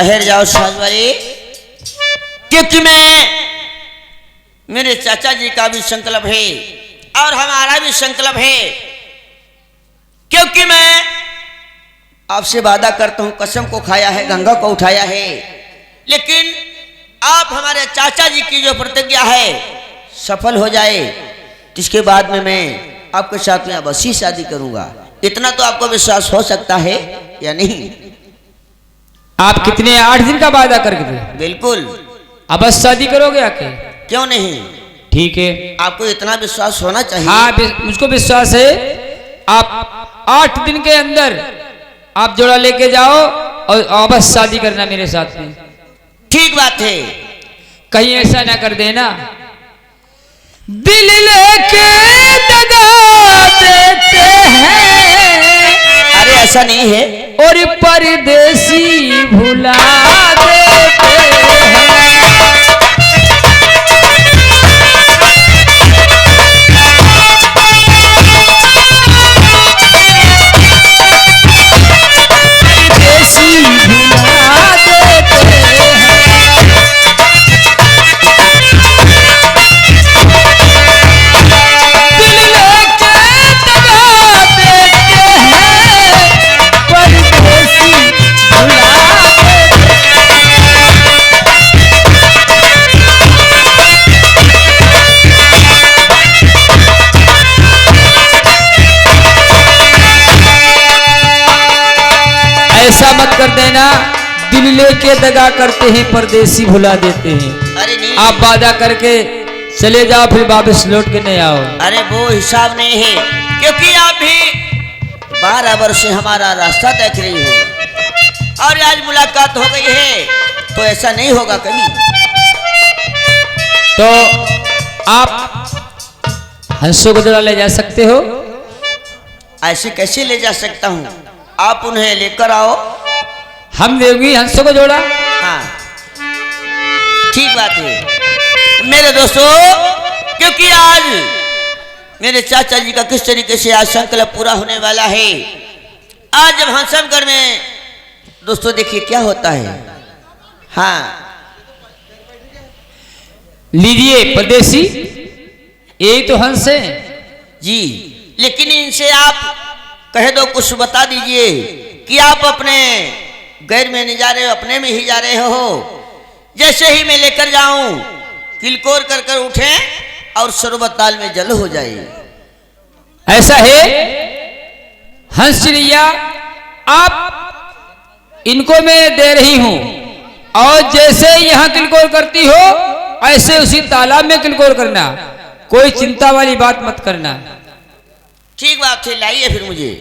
ठहर जाओ साजवारी, क्योंकि मेरे चाचा जी का भी संकल्प है और हमारा भी संकल्प है, क्योंकि मैं आपसे वादा करता हूं, कसम को खाया है, गंगा को उठाया है, लेकिन आप हमारे चाचा जी की जो प्रतिज्ञा है सफल हो जाए, जिसके बाद में मैं आपके साथ में अवश्य शादी करूंगा। इतना तो आपको विश्वास हो सकता है या नहीं? आप कितने 8 दिन का वादा करके थे? बिल्कुल। अब शादी करोगे आके? क्यों नहीं, ठीक है। आपको इतना विश्वास होना चाहिए। हाँ, मुझको विश्वास है। आप 8 दिन के अंदर आप जोड़ा लेके जाओ और वापस शादी करना मेरे साथ में। ठीक बात है। कहीं ऐसा ना कर देना दिल लेके दगा देते हैं। अरे ऐसा नहीं है। और परदेसी भुला देते हैं। ऐसा मत कर देना, दिल लेके दगा करते हैं, परदेसी भुला देते हैं। अरे नहीं, आप वादा करके चले जाओ, फिर वापस लौट के नहीं आओ। अरे वो हिसाब नहीं है, क्योंकि आप भी 12 वर्ष से हमारा रास्ता देख रही हो और आज मुलाकात हो गई है, तो ऐसा नहीं होगा कभी। तो आप हंसों को जोड़ा ले जा सकते हो? ऐसे कैसे ले जा सकता हूँ? आप उन्हें लेकर आओ। हम देंगे हंसों को जोड़ा। हाँ ठीक बात है मेरे दोस्तों, क्योंकि आज मेरे चाचा जी का किस तरीके से आज संकल्प पूरा होने वाला है। आज जब हंसमगढ़ में दोस्तों देखिए क्या होता है। हाँ लीजिए परदेसी, यही तो हंस है जी, लेकिन इनसे आप कह दो, कुछ बता दीजिए कि आप अपने गैर में नहीं जा रहे हो, अपने में ही जा रहे हो। जैसे ही मैं लेकर जाऊं किलकोर कर कर उठे और शरबत ताल में जल हो जाए। ऐसा है हंस चिड़िया, आप इनको मैं दे रही हूं और जैसे यहां किलकोर करती हो ऐसे उसी तालाब में किलकोर करना, कोई चिंता वाली बात मत करना। ठीक बात है, लाइए फिर मुझे,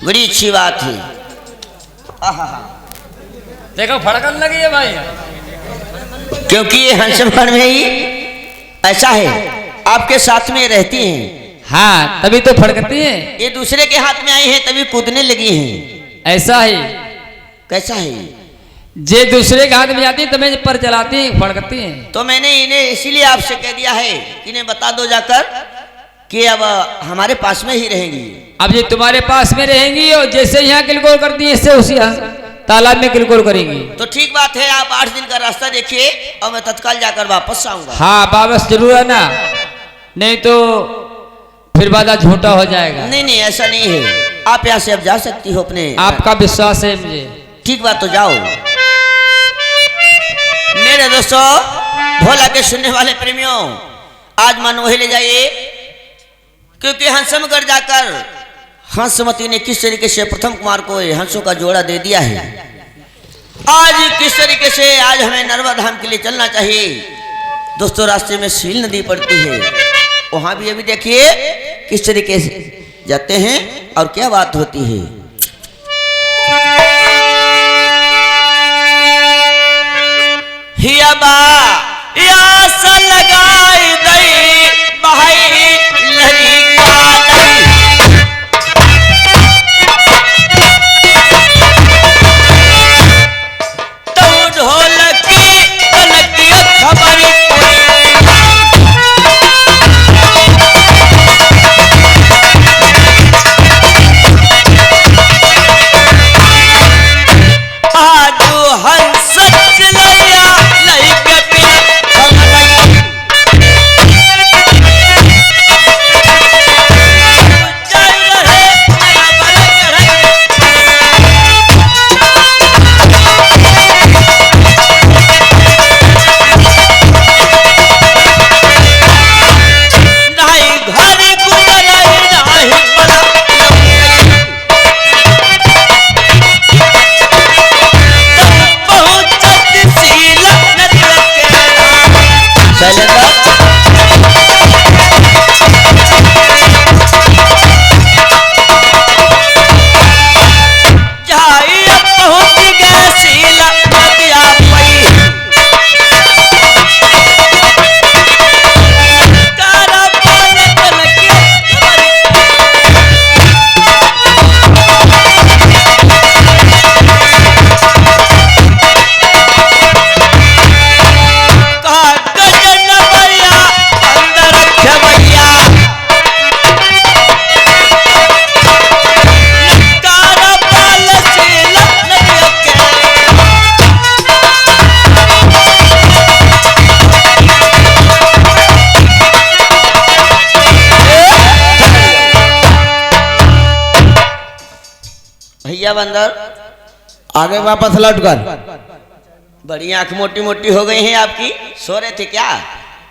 बड़ी अच्छी बात है। देखो फड़कन लगी है भाई, क्योंकि ये हंसमगढ़ में ही ऐसा है, आपके साथ में रहती हैं। हाँ तभी तो फड़कती हैं। ये दूसरे के हाथ में आई हैं तभी कूदने लगी हैं। ऐसा है। कैसा है? जे दूसरे के हाथ में जाती तो मैं पर चलाती हैं, फड़कती हैं। तो मैंने इन्हें इसीलिए आपसे कह दिया है कि इन्हें बता दो जाकर कि अब हमारे पास में ही रहेंगी। अब ये तुम्हारे पास में रहेंगी और जैसे यहाँ किलकोर करती है इससे उसी तालाब में किलकोर करेंगी। तो ठीक बात है, आप 8 दिन का रास्ता देखिए और मैं तत्काल जाकर वापस आऊंगा। हाँ वापस जरूर आना, नहीं तो फिर वादा झूठा हो जाएगा। नहीं नहीं ऐसा नहीं है, आप यहाँ से अब जा सकती हो अपने। आपका विश्वास है मुझे। ठीक बात, तो जाओ। मेरे दोस्तों, भोला के सुनने वाले प्रेमियों, आज मन वही ले जाइए, क्योंकि हंसमगढ़ जाकर हंसमती ने किस तरीके से प्रथम कुमार को हंसों का जोड़ा दे दिया है। आज किस तरीके से आज हमें नर्मदा धाम के लिए चलना चाहिए। दोस्तों रास्ते में सील नदी पड़ती है, वहां भी अभी देखिए किस तरीके से जाते हैं और क्या बात होती है। हिया बा यास लगाई दई भाई लरी का दई। तो ढोलकी कनकी खबर क्या बंदर? आगे वापस लौट कर। बड़ी आंख मोटी मोटी हो गई हैं आपकी, सो रहे थे क्या?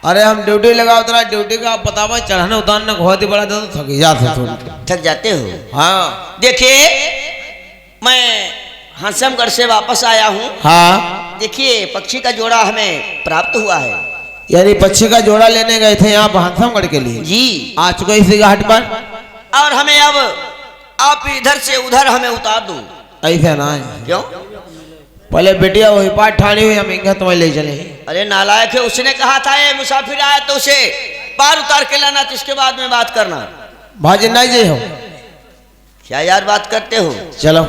अरे हम ड्यूटी लगा उतरा, ड्यूटी का पता हुआ चढ़ाने उतारने बहुत ही बड़ा था, तो थक जाते थोड़ी। थक जाते हो? हाँ देखिए मैं हंसमगढ़ से वापस आया हूँ। हाँ, देखिए पक्षी का जोड़ा हमें प्राप्त हुआ है। यानी पक्षी का जोड़ा लेने गए थे यहाँ हंसमगढ़ के लिए। जी। आ चुके इसी घाट पर। और हमें अब आप इधर से उधर हमें उतार दो। ऐसे ना है। क्यों? पहले बेटिया वही पाठ ठानी हुई, हम इनका तुम्हें ले चले। अरे नालायक है, उसने कहा था ये मुसाफिर आया तो उसे पार उतार के लाना, तो इसके बाद में बात करना। भाजी नहीं जी हो। क्या यार बात करते हो? चलो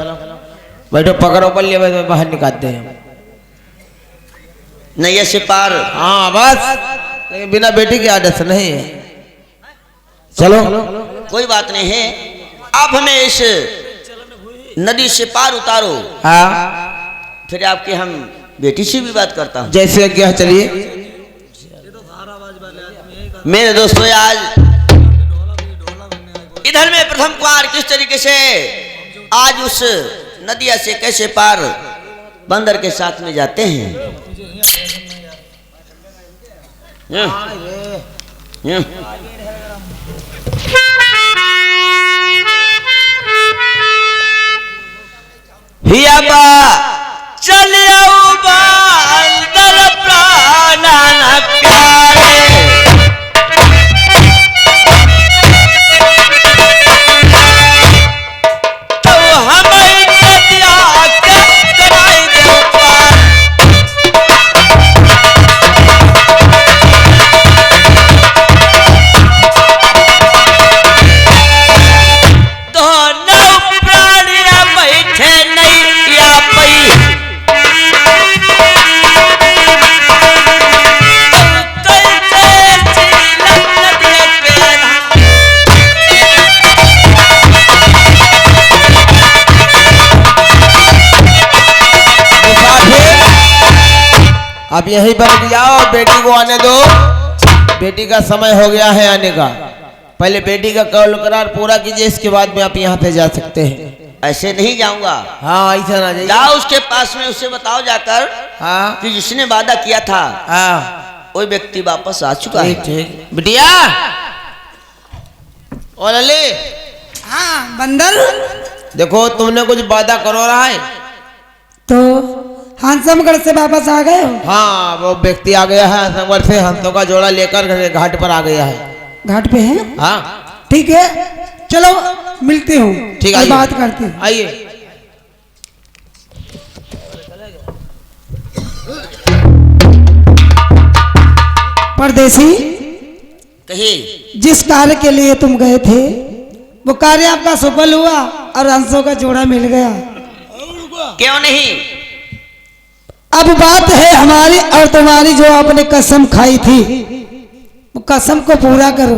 बैठो, पकड़ो बल्ले, में बाहर निकालते हैं। नैया से पार। हाँ बस, लेकिन बिना बेटी की आदत से नहीं है। चलो कोई बात नहीं है, आप हमें इस नदी से पार उतारो, हाँ, फिर आपके हम बेटी से भी बात करता हूँ। जैसे क्या, चलिए। मेरे दोस्तों आज इधर में प्रथम कुमार किस तरीके से आज उस नदिया से कैसे पार बंदर के साथ में जाते हैं। हिया बा चल आओ बंदर प्राणा न प्यारे, तो हमें नदिया के कराई दे पार। दोनों प्राणियां बैठे नहीं या पई, अब यहीं पर जाओ, बेटी को आने दो। बेटी का समय हो गया है आने का। पहले बेटी का कौल करार पूरा कीजिए, इसके बाद में आप यहाँ पे जा सकते हैं। ऐसे नहीं जाऊंगा। हाँ ऐसा ना जाइए। जाओ उसके पास में, उसे बताओ जाकर हाँ कि जिसने वादा किया था हाँ, वो व्यक्ति वापस आ चुका है। ठीक। बिटिया और अली, हाँ बंदर, देखो तुमने कुछ वादा करो रहा है। तो हंसमगढ़ से वापस आ गए हो? हाँ, वो व्यक्ति आ गया है हंसमगढ़ से, हंसों का जोड़ा लेकर घाट पर आ गया है। घाट पे है? हाँ ठीक है, चलो मिलती हूँ, ठीक और है, बात करती हूँ। आइए। परदेसी, कहिए। जिस कार्य के लिए तुम गए थे वो कार्य आपका सफल हुआ और हंसों का जोड़ा मिल गया। क्यों नहीं? अब बात है हमारी और तुम्हारी, जो आपने कसम खाई थी वो कसम को पूरा करो,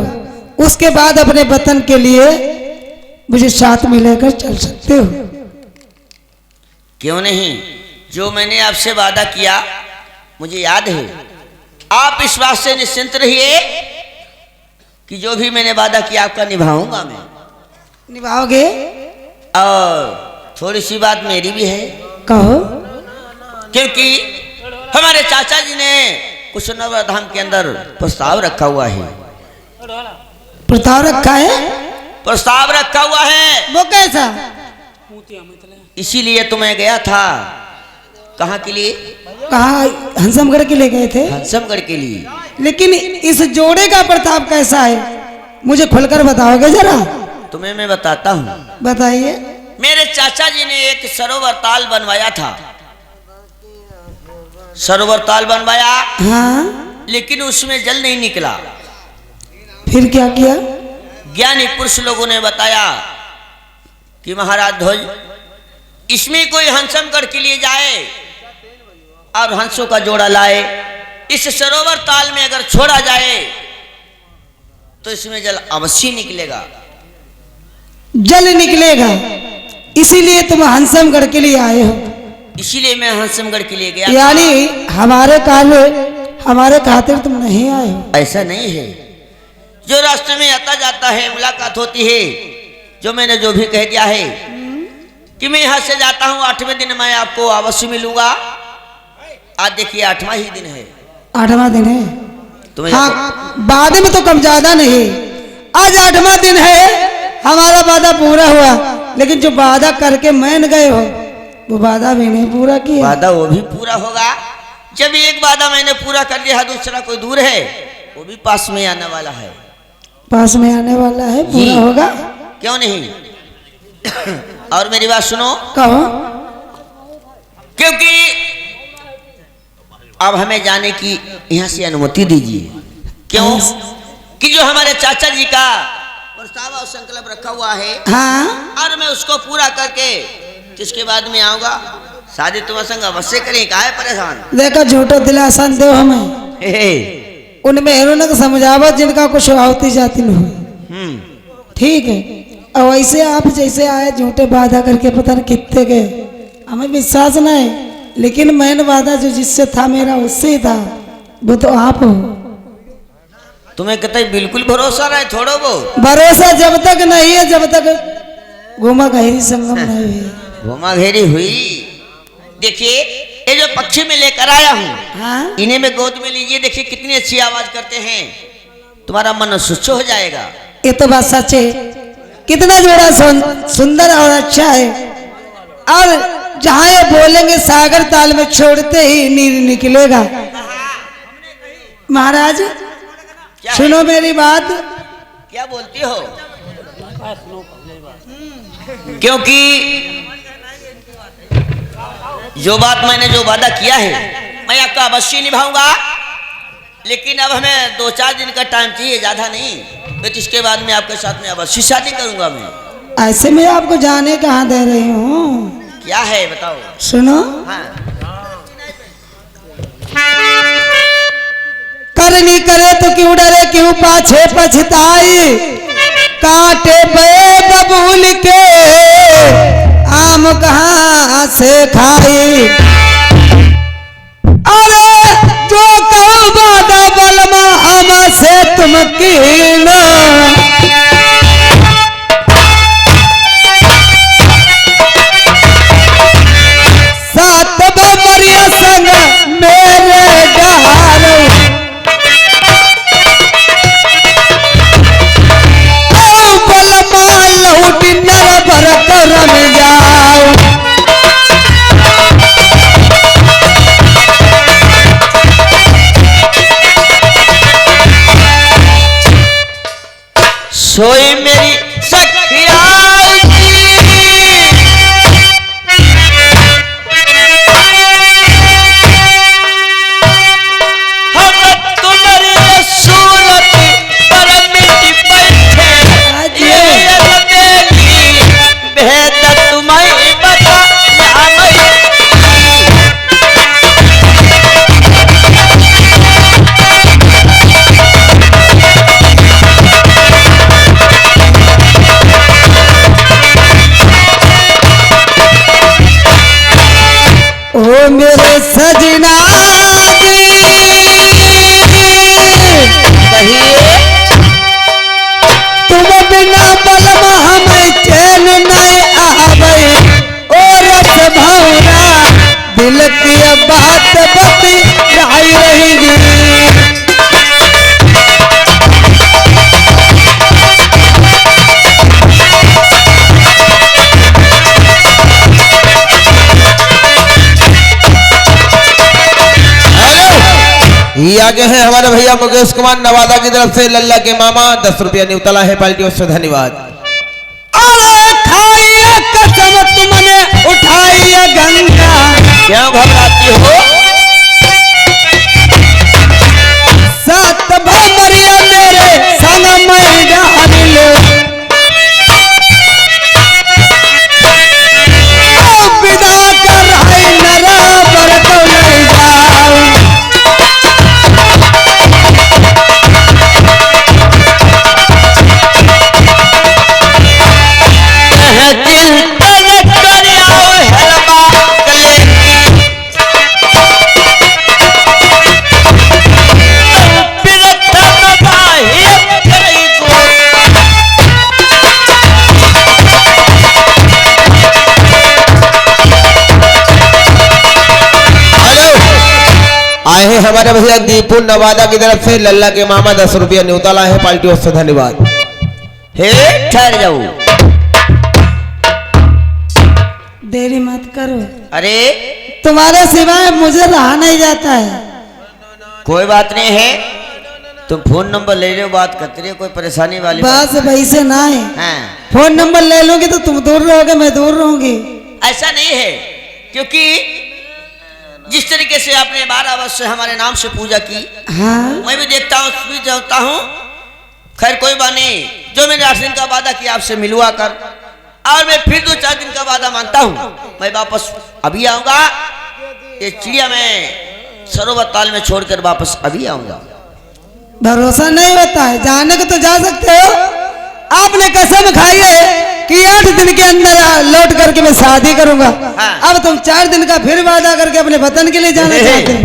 उसके बाद अपने वतन के लिए मुझे साथ में लेकर चल सकते हो। क्यों नहीं? जो मैंने आपसे वादा किया मुझे याद है। आप इस बात से निश्चिंत रहिए कि जो भी मैंने वादा किया आपका निभाऊंगा मैं। निभाओगे? और थोड़ी सी बात मेरी भी है। कहो। क्योंकि हमारे चाचा जी ने कुशनवर धाम के अंदर प्रस्ताव रखा हुआ है। प्रस्ताव रखा है? प्रस्ताव रखा हुआ है। वो कैसा? इसीलिए तो मैं गया था। कहाँ के लिए? कहा? हंसमगढ़ के लिए गए थे? हंसमगढ़ के लिए। लेकिन इस जोड़े का प्रताप कैसा है, मुझे खुलकर बताओगे जरा? तुम्हें मैं बताता हूँ। बताइए। मेरे चाचा जी ने एक सरोवर ताल बनवाया था। सरोवर ताल बनवाया, हाँ, लेकिन उसमें जल नहीं निकला। फिर क्या किया? ज्ञानी पुरुष लोगों ने बताया कि महाराज ध्वज, इसमें कोई हंसमगढ़ के लिए जाए और हंसों का जोड़ा लाए, इस सरोवर ताल में अगर छोड़ा जाए तो इसमें जल अवश्य निकलेगा। जल निकलेगा, इसीलिए तुम हंसमगढ़ के लिए आए हो? इसीलिए मैं हंसमगढ़ के लिए गया। यानी हमारे कार्य, हमारे खातिर तुम नहीं आए हो? ऐसा नहीं है। जो रास्ते में आता जाता है, मुलाकात होती है, जो मैंने जो भी कह दिया है कि कि मैं यहाँ से जाता हूँ 8वें दिन मैं आपको अवश्य मिलूंगा। आज देखिए 8वां ही दिन है। 8वां दिन है? तुम्हें हाँ, वादे में तो कम ज्यादा नहीं। आज 8वां दिन है, हमारा वादा पूरा हुआ, लेकिन जो वादा करके मान गए हो वो वादा भी नहीं पूरा किया। वादा वो भी पूरा होगा। जब एक वादा मैंने पूरा कर लिया, दूसरा कोई दूर है, वो भी पास में आने वाला है। पास में आने वाला है, जी। पूरा होगा। क्यों नहीं? और मेरी बात सुनो, कहो। क्योंकि अब हमें जाने की यहाँ से अनुमति दीजिए। क्यों? कि जो हमारे चाचा जी का प्रस्ताव और संकल्प रखा हुआ है, हाँ, और मैं उसको पूरा करके जिसके बाद में आऊंगा, शादी तुम्हारे संग अवश्य करें। काहे परेशान? देखो झूठो दिलासन दो हमें। उनमें हेरों को समझावा जिनका कुछ आवती जाती न हो। ठीक है, और वैसे आप जैसे आए झूठे वादा करके पता नहीं कितने गए, हमें विश्वास नहीं, लेकिन मैंने वादा जो जिससे था मेरा उससे ही था, वो तो आप हो। तुम्हें कहते बिल्कुल भरोसा रहे, थोड़ो वो भरोसा जब तक नहीं है, जब तक घुमा गहरी संगम नहीं हुई। घुमा घेरी हुई। देखिए ये जो पक्षी में लेकर आया हूँ, हाँ, इन्हें में गोद में लीजिए। देखिए कितनी अच्छी आवाज करते हैं, तुम्हारा मन सुच्छ हो जाएगा। ये तो बात सच है। कितना जोड़ा सुंदर और अच्छा है, और जहाँ ये बोलेंगे सागर ताल में छोड़ते ही नीर निकलेगा। महाराज क्या सुनो मेरी बात। क्या बोलती हो? क्योंकि जो बात मैंने जो वादा किया है मैं आपका अवश्य निभाऊंगा, लेकिन अब हमें 2-4 दिन का टाइम चाहिए, ज्यादा नहीं। तो इसके बाद में आपके साथ में अवश्य शादी करूंगा मैं। ऐसे में आपको जाने कहाँ दे रही हूँ। क्या है बताओ? सुनो, हाँ। करनी करे तो क्यों डरे, क्यों पाछे पछताई, काटे पे बबूल के आम कहाँ से खाई। अरे जो कहो वादा बलमा हमसे तुम कीना, सात बबरिया संग मेरे जहार, बलमा लौट नर भर करम जाओ। सोई मेरी सखिया मेरे सजना तुम बिना बलमा हमें चैन नहीं आवे, और भौरा दिल की बात बती रहेगी। ये आगे है हमारे भैया मुकेश कुमार नवादा की तरफ से लल्ला के मामा 10 रुपया न्यूतला है पार्टियों से, धन्यवाद। अरे खाइए कसम तुमने उठाइए गंगा, क्यों घबराती हो? सात भमरिया मेरे संग में डाल, विदा कर नरा पर तो नहीं जाओ। चिंता न करियो हेलबा कलेकी, है हमारे भैया दीपू नवादा की तरफ से लल्ला के मामा 10 रुपया न्योता लाए हैं पार्टी से धन्यवाद। हे ठहर जाओ, देरी मत करो, अरे तुम्हारे सिवाय मुझे रहा नहीं जाता है। कोई बात नहीं है, तुम फोन नंबर ले लो, बात करते रहो, कोई परेशानी वाली बस वैसे ना है, हाँ। फोन नंबर ले लूंगी तो तुम दूर रहोगे, मैं दूर रहूंगी। ऐसा नहीं है, क्योंकि जिस तरीके से आपने 12 वर्ष से हमारे नाम से पूजा की, हाँ मैं भी देखता हूँ, भी जानता हूँ। खैर कोई बात नहीं, जो मैंने 8 दिन का वादा किया आपसे मिलवा कर, और मैं फिर 2-4 दिन का वादा मानता हूँ, मैं वापस अभी आऊंगा। ये चिड़िया में सरोवर ताल में छोड़कर वापस अभी आऊंगा। भरोसा नहीं होता है, जाने को तो जा सकते हो। आपने कसम खाई है कि 8 दिन के अंदर लौट करके मैं शादी करूंगा। हाँ। अब तुम 4 दिन का फिर वादा करके अपने वतन के लिए जाना चाहते हो।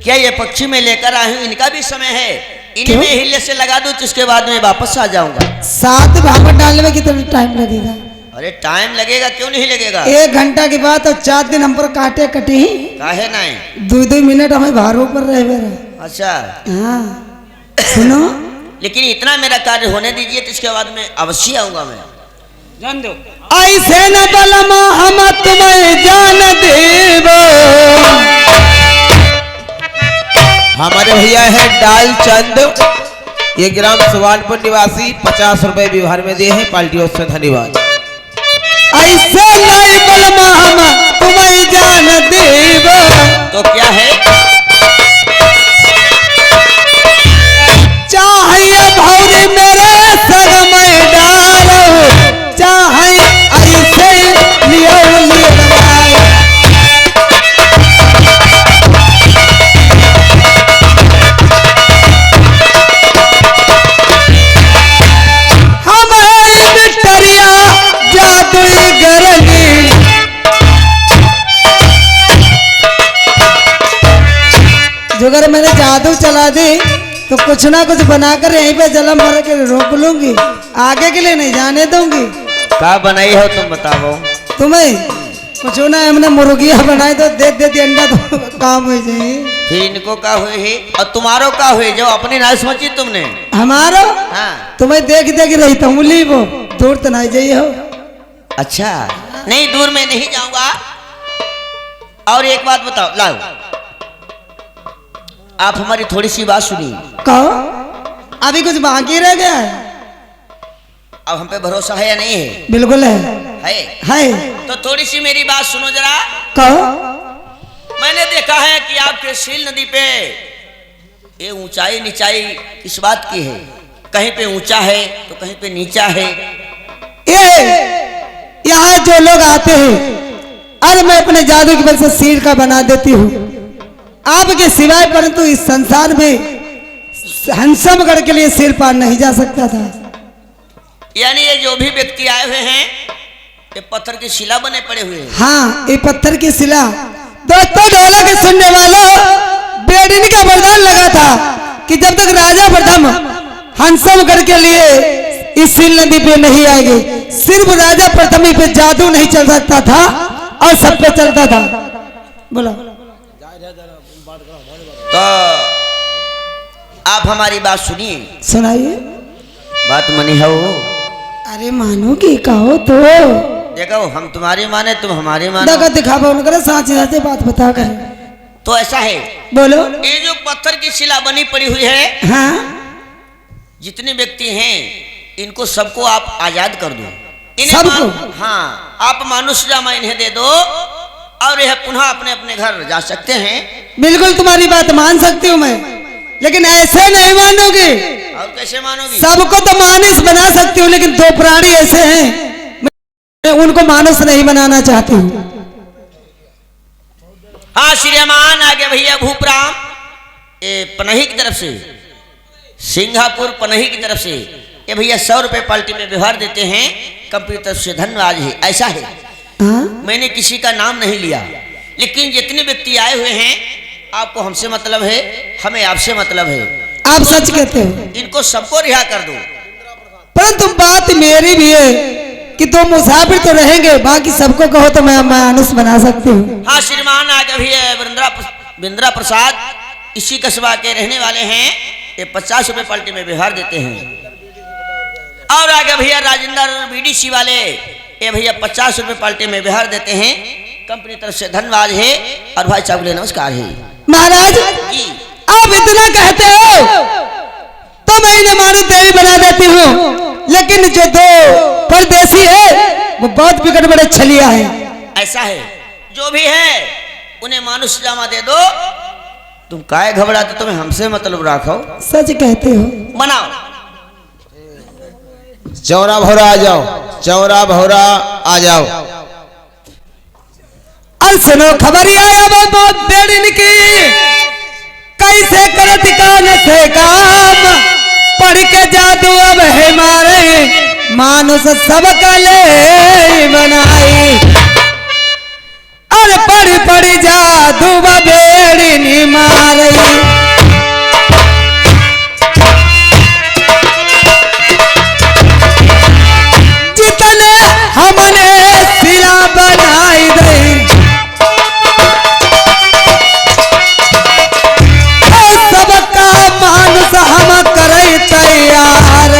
क्या ये पक्षी में लेकर आई हूँ, इनका भी समय है, इन्हीं क्यों? में हिले से लगा दूं, जिसके बाद में वापस आ जाऊंगा। 7 भागवत डालने में कितना टाइम लगेगा? अरे टाइम लगेगा, क्यों नहीं लगेगा? 1 घंटा के बाद और 4 दिन हम पर काटे कटे ही, काहे नहीं? 2-2 मिनट हमें भारों पर रहे मेरा। अच्छा, हाँ सुनो, लेकिन इतना मेरा कार्य होने दीजिए, तो इसके बाद में अवश्य आऊंगा मैं। जान दो। ऐसे न बलमा हम तुम्हें जान देव। हमारे भैया है डाल चंद, ये ग्राम सुवानपुर निवासी 50 रुपए व्यवहार में दिए हैं पार्टी से धन्यवाद। ऐसे नहीं बलमा हम तुम्हें जान देव। तो क्या है? चाहे भौरी मेरे सग में डालो, चाहे ऐसे लियो लियो बनाए। हमें विक्टोरिया जादुई गरनी, जो अगर मैंने जादू चला दी तो कुछ ना कुछ बनाकर यहीं पे जलम भर के रोक लूंगी, आगे के लिए नहीं जाने दूंगी। क्या बनाई हो तुम बताओ? तुम्हें कुछ ना, हमने मुर्गिया बनाई तो दे दे अंडा तो काम हो जाए। फिर इनको क्या हुए है और तुम्हारो क्या हुए, जो अपनी ना समझी तुमने? हमारो हाँ। तुम्हें देख देख रही तो उंगली वो दूर तो नहीं जाइए हो। अच्छा, नहीं दूर में नहीं जाऊंगा। और एक बात बताओ, लाओ आप हमारी थोड़ी सी बात सुनिए। कहो, अभी कुछ बाकी रह गया है? अब हम पे भरोसा है या नहीं है? बिल्कुल है, है। है। तो थोड़ी सी मेरी बात सुनो जरा। कहो। मैंने देखा है कि आपके सील नदी पे ये ऊंचाई नीचाई इस बात की है, कहीं पे ऊंचा है तो कहीं पे नीचा है। ये यहाँ जो लोग आते हैं, अरे मैं अपने जादू की वजह से सील का बना देती हूँ आपके सिवाय, परंतु इस संसार में हंसमगढ़ के लिए सिर पार नहीं जा सकता था। यानी ये जो भी व्यक्ति आए हुए हैं, ये पत्थर की शिला बने पड़े हुए हैं। हाँ, ये पत्थर की शिला। दोस्तों ढोला के सुनने वालों, बेडिनी का वरदान लगा था कि जब तक राजा प्रथम हंसमगढ़ के लिए इस सील नदी पे नहीं आएगी, सिर्फ राजा प्रथम ही पे जादू नहीं चल सकता था और सब पे चलता था। बोलो। तो आप हमारी बात सुनिए। सुनाइए। बात मनी हो? अरे मानो की कहो तो देखो, हम तुम्हारी माने तुम हमारी मानो। दगा दिखावा उनका साची साची बात बता कर। तो ऐसा है, बोलो। ये जो पत्थर की शिला बनी पड़ी हुई है, हाँ, जितने व्यक्ति हैं इनको सबको आप आजाद कर दो। सबको? हाँ, आप मानुष्यजामा इन्हें दे दो और यह पुनः अपने अपने घर जा सकते हैं। बिल्कुल तुम्हारी बात मान सकती हूँ मैं, लेकिन ऐसे नहीं मानोगे। और कैसे मानोगी? सबको तो मानुष बना सकती हूँ, लेकिन 2 प्राणी ऐसे हैं मैं उनको मानुष नहीं बनाना चाहती हूँ। हाँ श्रीमान, आगे भैया भूपराम, ये पनही की तरफ से, सिंगापुर पनही की तरफ से ये भैया 100 रुपए पार्टी में व्यवहार देते हैं, कंपनी तरफ से धन्यवाद है। ऐसा है, हाँ? मैंने किसी का नाम नहीं लिया, लेकिन जितने व्यक्ति आए हुए हैं, आपको हमसे मतलब है, हमें आपसे मतलब है। आप सच कहते हो, इनको सबको रिहा कर दो। परंतु बात मेरी भी है कि 2 मुसाफिर तो रहेंगे, बाकी सबको कहो तो मैं मानुष बना सकती हूँ। हाँ श्रीमान, आगे भैया बिंद्रा प्रसाद, इसी कस्बा के रहने वाले हैं, ये 50 रुपए पलटे में व्यवहार देते हैं। और आगे भैया राजेंद्र बीडीसी वाले, ये भैया 50 रुपए पलटे में व्यवहार देते हैं। कंपनी तरफ से धन्यवाद है और भाई साहब के लिए नमस्कार है। महाराज जी आप इतना कहते हो तो मैं इन्हें मानो देवी बना देती हूँ, लेकिन जो दो परदेसी है वो बहुत बिगड़ बड़े छलिया है। ऐसा है, जो भी है उन्हें मानुष जामा दे दो। तुम काहे घबराते, तुम्हें हमसे मतलब रखो। सच कहते हो। बनाओ। चौरा भौरा आ जाओ, चौरा भौरा आ जाओ। और सुनो खबरिया अब बहुत बेड़िन की, कैसे करत कान से काम, पढ़ के जादू अब है मारे, मानुष सब कले बनाई। और पढ़ पढ़ जादू बेड़िन मारे, जितने हमने सिरा बनाई दे, सबका मानुष हम करे तैयार।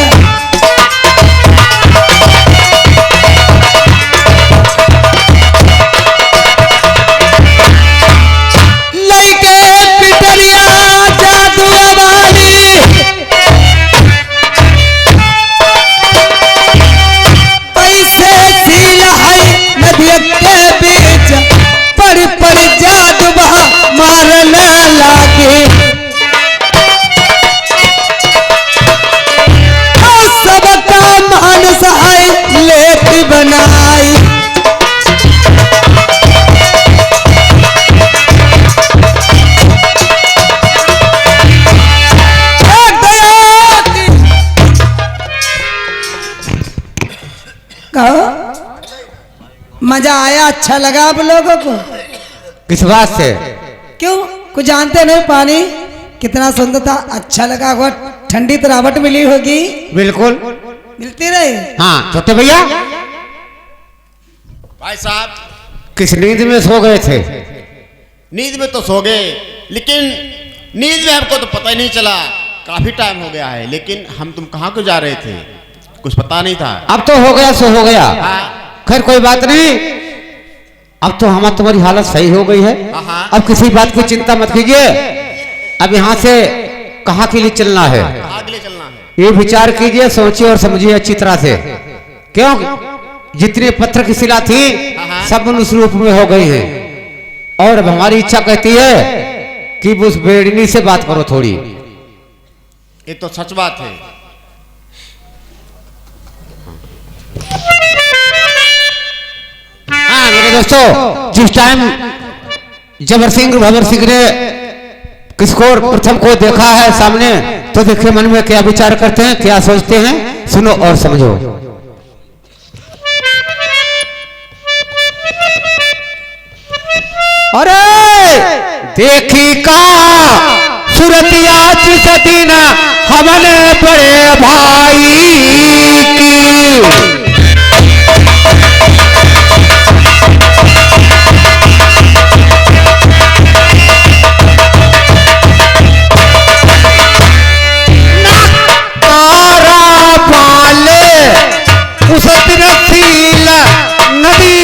लइके पिटरिया जादू वाली, पैसे सील है नदिया के बीच, पड़ पड़ जादू मारने लागे। सबका मानुष है लेट बनाई। कहो मजा आया, अच्छा लगा आप लोगों को? किस बात से? क्यों कुछ जानते नहीं? पानी कितना सुंदर था, अच्छा लगा होगा, ठंडी तरावट मिली होगी। बिल्कुल मिलती रही। हाँ छोटे भैया, भाई साहब किस नींद में सो गए थे? नींद में तो सो गए, लेकिन नींद में हमको तो पता ही नहीं चला। काफी टाइम हो गया है, लेकिन हम तुम कहाँ को जा रहे थे कुछ पता नहीं था। अब तो हो गया सो हो गया। हाँ। खैर कोई बात नहीं, अब तो हमारी तुम्हारी हालत सही हो गई है। हाँ। अब किसी बात की चिंता मत कीजिए। अब यहाँ से कहाँ के लिए चलना है आगे चलना है, ये विचार कीजिए, सोचिए और समझिए अच्छी तरह से। क्यों जितने पत्थर की शिला थी सब उस रूप में हो गई है, और अब हमारी इच्छा कहती है कि उस बेड़नी से बात करो थोड़ी। ये तो सच बात है। हाँ मेरे दोस्तों, जिस टाइम जबर सिंह भवर सिंह ने किसको प्रथम को देखा है सामने, तो देखिए मन में क्या विचार करते हैं, क्या सोचते हैं, सुनो और समझो। अरे देखी का सूरतिया सतीना हमने बड़े भाई की, उस दिन सील नदी